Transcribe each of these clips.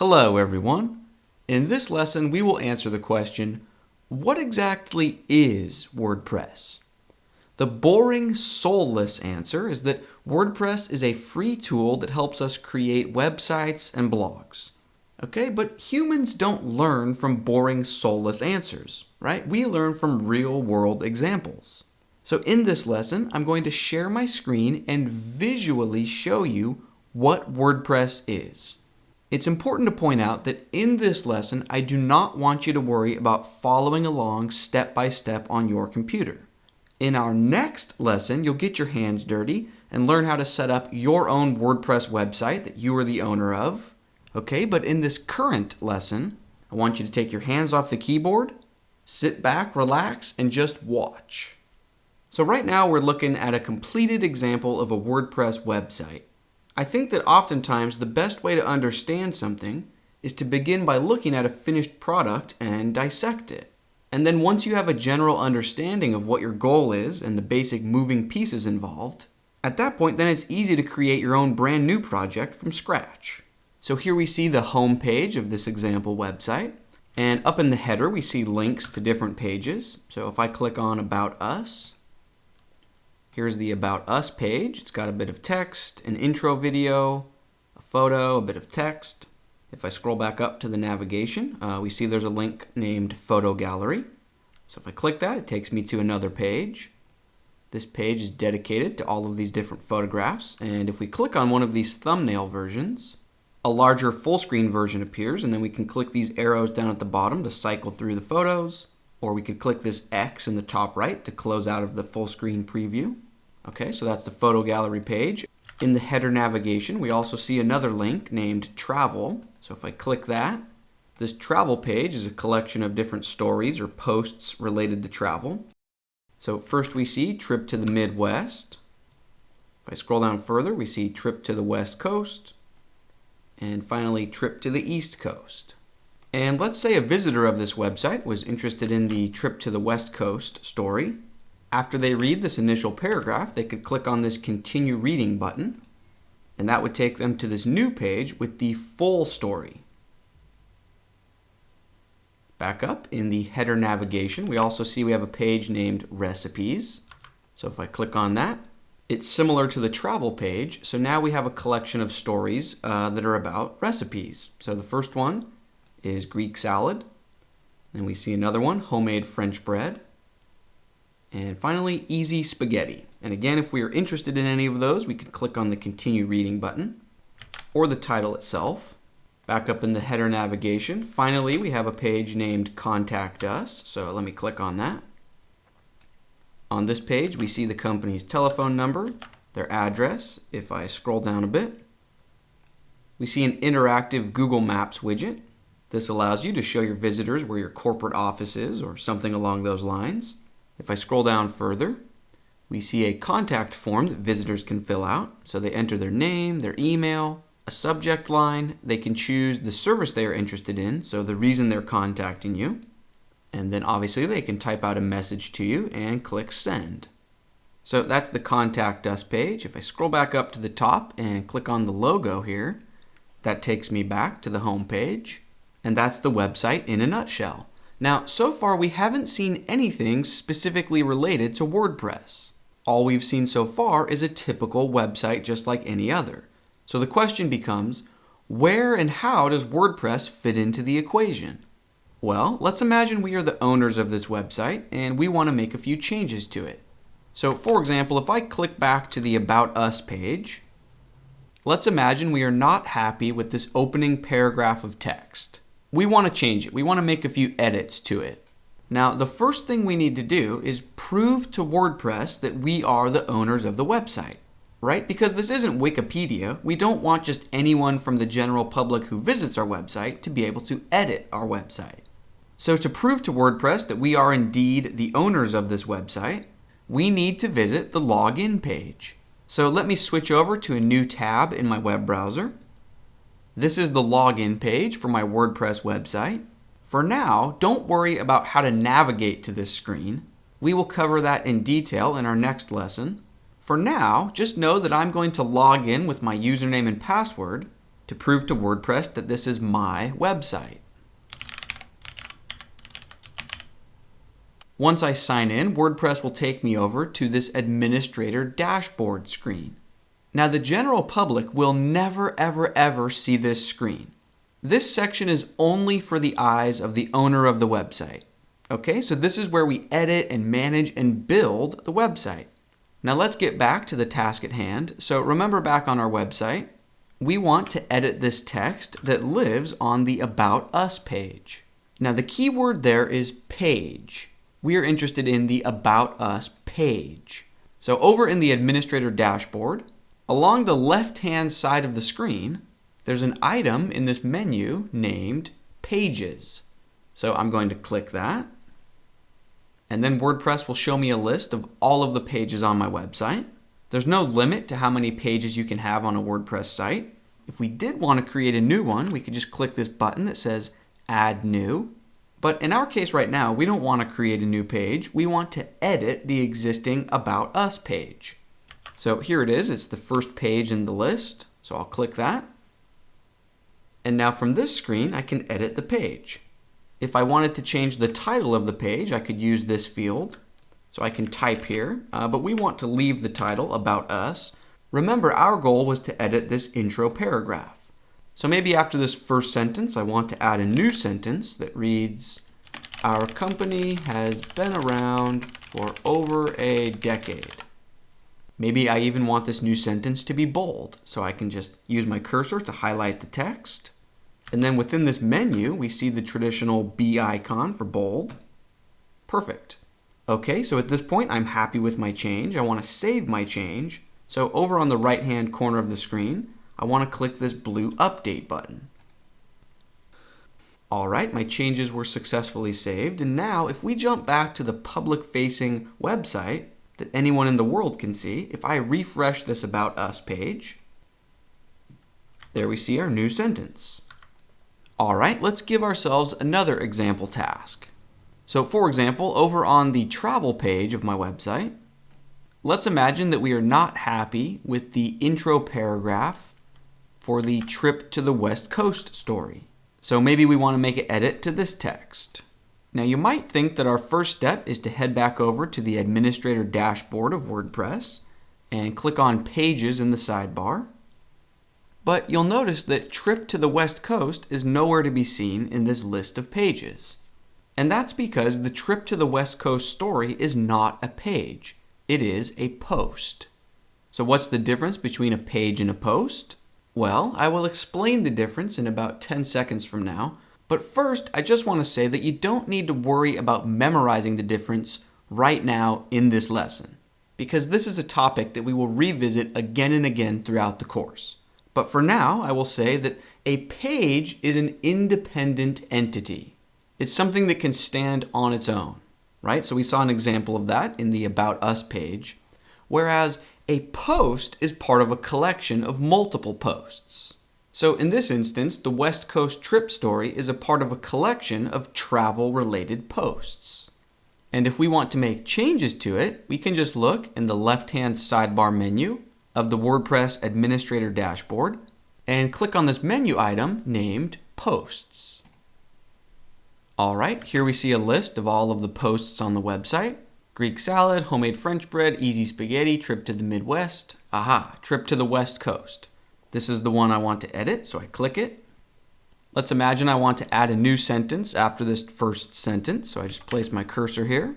Hello everyone. In this lesson we will answer the question, what exactly is WordPress? The boring, soulless answer is that WordPress is a free tool that helps us create websites and blogs. Okay, but humans don't learn from boring, soulless answers, right? We learn from real-world examples. So in this lesson, I'm going to share my screen and visually show you what WordPress is. It's important to point out that in this lesson, I do not want you to worry about following along step by step on your computer. In our next lesson, you'll get your hands dirty and learn how to set up your own WordPress website that you are the owner of. Okay, but in this current lesson, I want you to take your hands off the keyboard, sit back, relax, and just watch. So right now we're looking at a completed example of a WordPress website. I think that oftentimes the best way to understand something is to begin by looking at a finished product and dissect it. And then once you have a general understanding of what your goal is and the basic moving pieces involved, at that point then it's easy to create your own brand new project from scratch. So here we see the home page of this example website, and up in the header we see links to different pages. So if I click on About Us, here's the About Us page. It's got a bit of text, an intro video, a photo, a bit of text. If I scroll back up to the navigation, we see there's a link named Photo Gallery. So if I click that, it takes me to another page. This page is dedicated to all of these different photographs. And if we click on one of these thumbnail versions, a larger full screen version appears, and then we can click these arrows down at the bottom to cycle through the photos. Or we could click this X in the top right to close out of the full screen preview. Okay, so that's the photo gallery page. In the header navigation, we also see another link named Travel. So if I click that, this travel page is a collection of different stories or posts related to travel. So first we see Trip to the Midwest. If I scroll down further, we see Trip to the West Coast. And finally, Trip to the East Coast. And let's say a visitor of this website was interested in the Trip to the West Coast story. After they read this initial paragraph, they could click on this Continue Reading button, and that would take them to this new page with the full story. Back up in the header navigation, we also see we have a page named Recipes. So if I click on that, it's similar to the travel page. So now we have a collection of stories that are about recipes. So the first one is Greek salad. And we see another one, homemade French bread. And finally, easy spaghetti. And again, if we are interested in any of those, we could click on the Continue Reading button or the title itself. Back up in the header navigation, finally, we have a page named Contact Us. So let me click on that. On this page, we see the company's telephone number, their address. If I scroll down a bit, we see an interactive Google Maps widget. This allows you to show your visitors where your corporate office is or something along those lines. If I scroll down further, we see a contact form that visitors can fill out. So they enter their name, their email, a subject line. They can choose the service they are interested in, so the reason they're contacting you. And then obviously they can type out a message to you and click Send. So that's the Contact Us page. If I scroll back up to the top and click on the logo here, that takes me back to the home page. And that's the website in a nutshell. Now, so far we haven't seen anything specifically related to WordPress. All we've seen so far is a typical website just like any other. So the question becomes, where and how does WordPress fit into the equation? Well, let's imagine we are the owners of this website and we want to make a few changes to it. So for example, if I click back to the About Us page, let's imagine we are not happy with this opening paragraph of text. We want to change it. We want to make a few edits to it. Now, the first thing we need to do is prove to WordPress that we are the owners of the website, right? Because this isn't Wikipedia. We don't want just anyone from the general public who visits our website to be able to edit our website. So to prove to WordPress that we are indeed the owners of this website, we need to visit the login page. So let me switch over to a new tab in my web browser. This is the login page for my WordPress website. For now, don't worry about how to navigate to this screen. We will cover that in detail in our next lesson. For now, just know that I'm going to log in with my username and password, to prove to WordPress that this is my website. Once I sign in, WordPress will take me over to this administrator dashboard screen. Now, the general public will never, ever, ever see this screen. This section is only for the eyes of the owner of the website. Okay, so this is where we edit and manage and build the website. Now let's get back to the task at hand. So remember, back on our website, we want to edit this text that lives on the About Us page. Now the key word there is page. We are interested in the About Us page. So over in the administrator dashboard, along the left-hand side of the screen, there's an item in this menu named Pages. So I'm going to click that. And then WordPress will show me a list of all of the pages on my website. There's no limit to how many pages you can have on a WordPress site. If we did want to create a new one, we could just click this button that says Add New. But in our case right now, we don't want to create a new page. We want to edit the existing About Us page. So here it is. It's the first page in the list. So I'll click that. And now from this screen, I can edit the page. If I wanted to change the title of the page, I could use this field. So I can type here, but we want to leave the title About Us. Remember, our goal was to edit this intro paragraph. So maybe after this first sentence, I want to add a new sentence that reads, "Our company has been around for over a decade." Maybe I even want this new sentence to be bold, so I can just use my cursor to highlight the text. And then within this menu, we see the traditional B icon for bold. Perfect. Okay, so at this point, I'm happy with my change. I want to save my change. So over on the right-hand corner of the screen, I want to click this blue Update button. All right, my changes were successfully saved. And now, if we jump back to the public-facing website that anyone in the world can see, if I refresh this About Us page, there we see our new sentence. All right, let's give ourselves another example task. So for example, over on the travel page of my website, let's imagine that we are not happy with the intro paragraph for the trip to the West Coast story. So maybe we want to make an edit to this text. Now you might think that our first step is to head back over to the administrator dashboard of WordPress and click on Pages in the sidebar. But you'll notice that Trip to the West Coast is nowhere to be seen in this list of pages. And that's because the Trip to the West Coast story is not a page. It is a post. So what's the difference between a page and a post? Well, I will explain the difference in about 10 seconds from now. But first, I just want to say that you don't need to worry about memorizing the difference right now in this lesson, because this is a topic that we will revisit again and again throughout the course. But for now, I will say that a page is an independent entity. It's something that can stand on its own, right? So we saw an example of that in the About Us page, whereas a post is part of a collection of multiple posts. So in this instance, the West Coast trip story is a part of a collection of travel-related posts. And if we want to make changes to it, we can just look in the left-hand sidebar menu of the WordPress Administrator dashboard and click on this menu item named Posts. All right, here we see a list of all of the posts on the website. Greek salad, homemade French bread, easy spaghetti, trip to the Midwest. Aha, trip to the West Coast. This is the one I want to edit, so I click it. Let's imagine I want to add a new sentence after this first sentence, so I just place my cursor here.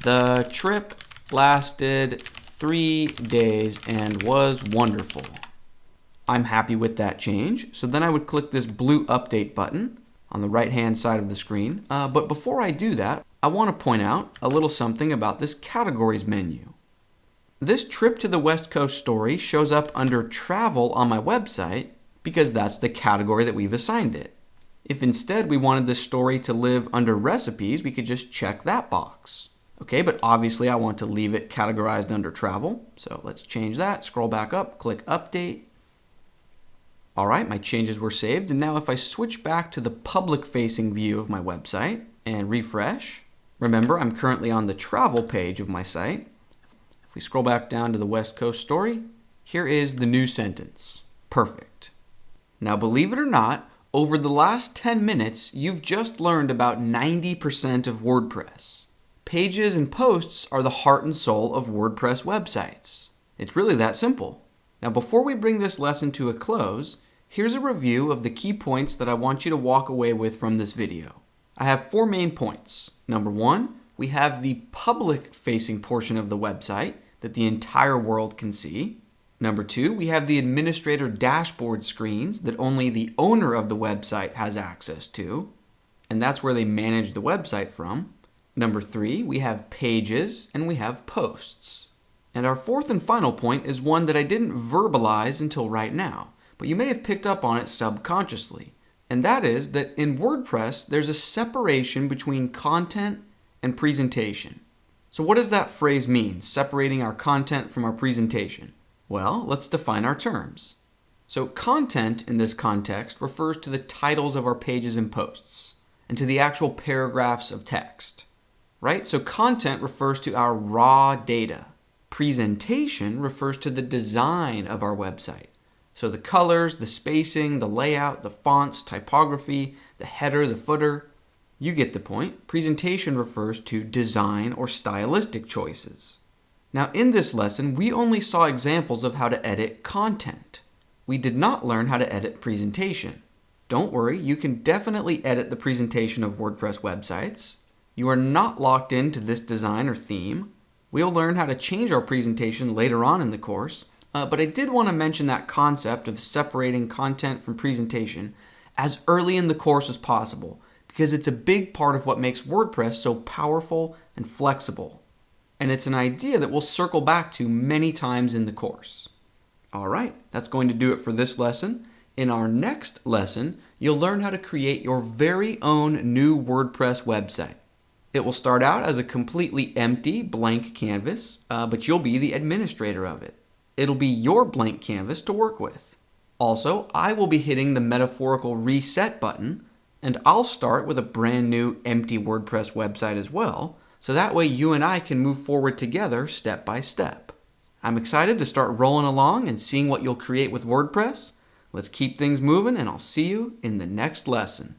The trip lasted 3 days and was wonderful. I'm happy with that change, so then I would click this blue Update button on the right-hand side of the screen. But before I do that, I want to point out a little something about this Categories menu. This Trip to the West Coast story shows up under Travel on my website because that's the category that we've assigned it. If instead we wanted this story to live under Recipes, we could just check that box. Okay, but obviously I want to leave it categorized under Travel, so let's change that. Scroll back up, click Update. All right, my changes were saved, and now if I switch back to the public-facing view of my website and refresh, remember I'm currently on the Travel page of my site. If we scroll back down to the West Coast story, here is the new sentence. Perfect. Now, believe it or not, over the last 10 minutes, you've just learned about 90% of WordPress. Pages and posts are the heart and soul of WordPress websites. It's really that simple. Now, before we bring this lesson to a close, here's a review of the key points that I want you to walk away with from this video. I have 4 main points. Number 1, we have the public-facing portion of the website that the entire world can see. Number 2, we have the administrator dashboard screens that only the owner of the website has access to, and that's where they manage the website from. Number 3, we have pages and we have posts. And our 4th and final point is one that I didn't verbalize until right now, but you may have picked up on it subconsciously. And that is that in WordPress, there's a separation between content and presentation. So what does that phrase mean, separating our content from our presentation? Well, let's define our terms. So content in this context refers to the titles of our pages and posts, and to the actual paragraphs of text, right? So content refers to our raw data. Presentation refers to the design of our website. So the colors, the spacing, the layout, the fonts, typography, the header, the footer. You get the point. Presentation refers to design or stylistic choices. Now in this lesson, we only saw examples of how to edit content. We did not learn how to edit presentation. Don't worry, you can definitely edit the presentation of WordPress websites. You are not locked into this design or theme. We'll learn how to change our presentation later on in the course. But I did want to mention that concept of separating content from presentation as early in the course as possible, because it's a big part of what makes WordPress so powerful and flexible. And it's an idea that we'll circle back to many times in the course. All right, that's going to do it for this lesson. In our next lesson, you'll learn how to create your very own new WordPress website. It will start out as a completely empty, blank canvas, but you'll be the administrator of it. It'll be your blank canvas to work with. Also, I will be hitting the metaphorical reset button, and I'll start with a brand new empty WordPress website as well, so that way you and I can move forward together step by step. I'm excited to start rolling along and seeing what you'll create with WordPress. Let's keep things moving, and I'll see you in the next lesson.